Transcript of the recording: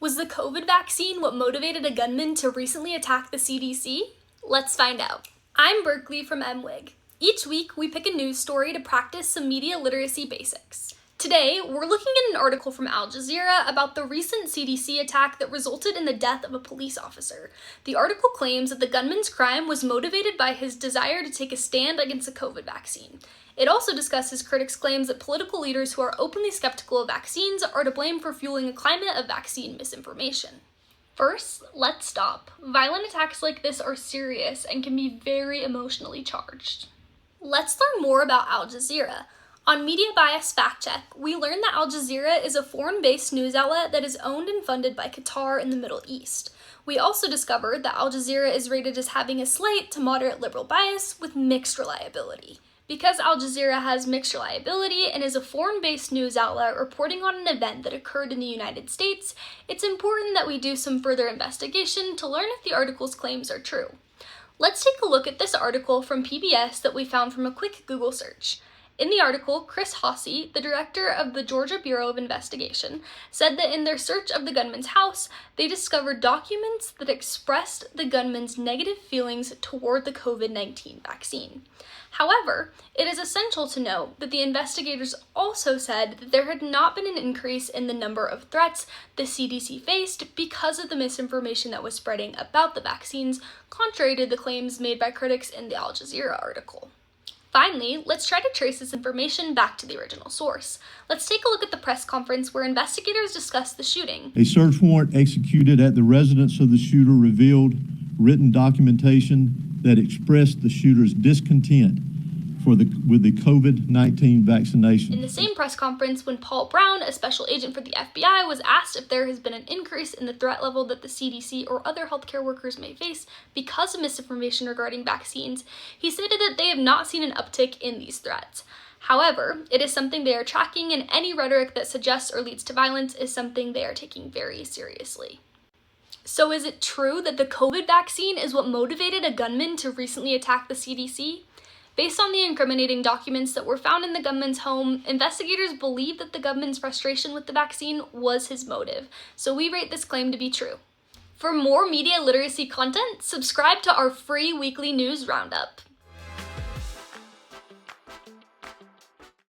Was the COVID vaccine what motivated a gunman to recently attack the CDC? Let's find out. I'm Berkeley from MWIG. Each week, we pick a news story to practice some media literacy basics. Today, we're looking at an article from Al Jazeera about the recent CDC attack that resulted in the death of a police officer. The article claims that the gunman's crime was motivated by his desire to take a stand against the COVID vaccine. It also discusses critics' claims that political leaders who are openly skeptical of vaccines are to blame for fueling a climate of vaccine misinformation. First, let's stop. Violent attacks like this are serious and can be very emotionally charged. Let's learn more about Al Jazeera. On Media Bias Fact Check, we learned that Al Jazeera is a foreign-based news outlet that is owned and funded by Qatar in the Middle East. We also discovered that Al Jazeera is rated as having a slight to moderate liberal bias with mixed reliability. Because Al Jazeera has mixed reliability and is a foreign-based news outlet reporting on an event that occurred in the United States, it's important that we do some further investigation to learn if the article's claims are true. Let's take a look at this article from PBS that we found from a quick Google search. In the article, Chris Hossey, the director of the Georgia Bureau of Investigation, said that in their search of the gunman's house, they discovered documents that expressed the gunman's negative feelings toward the COVID-19 vaccine. However, it is essential to note that the investigators also said that there had not been an increase in the number of threats the CDC faced because of the misinformation that was spreading about the vaccines, contrary to the claims made by critics in the Al Jazeera article. Finally, let's try to trace this information back to the original source. Let's take a look at the press conference where investigators discussed the shooting. A search warrant executed at the residence of the shooter revealed written documentation that expressed the shooter's discontent with the COVID-19 vaccination. In the same press conference, when Paul Brown, a special agent for the FBI, was asked if there has been an increase in the threat level that the CDC or other healthcare workers may face because of misinformation regarding vaccines, he stated that they have not seen an uptick in these threats. However, it is something they are tracking, and any rhetoric that suggests or leads to violence is something they are taking very seriously. So is it true that the COVID vaccine is what motivated a gunman to recently attack the CDC? Based on the incriminating documents that were found in the gunman's home, investigators believe that the gunman's frustration with the vaccine was his motive, so we rate this claim to be true. For more media literacy content, subscribe to our free weekly news roundup.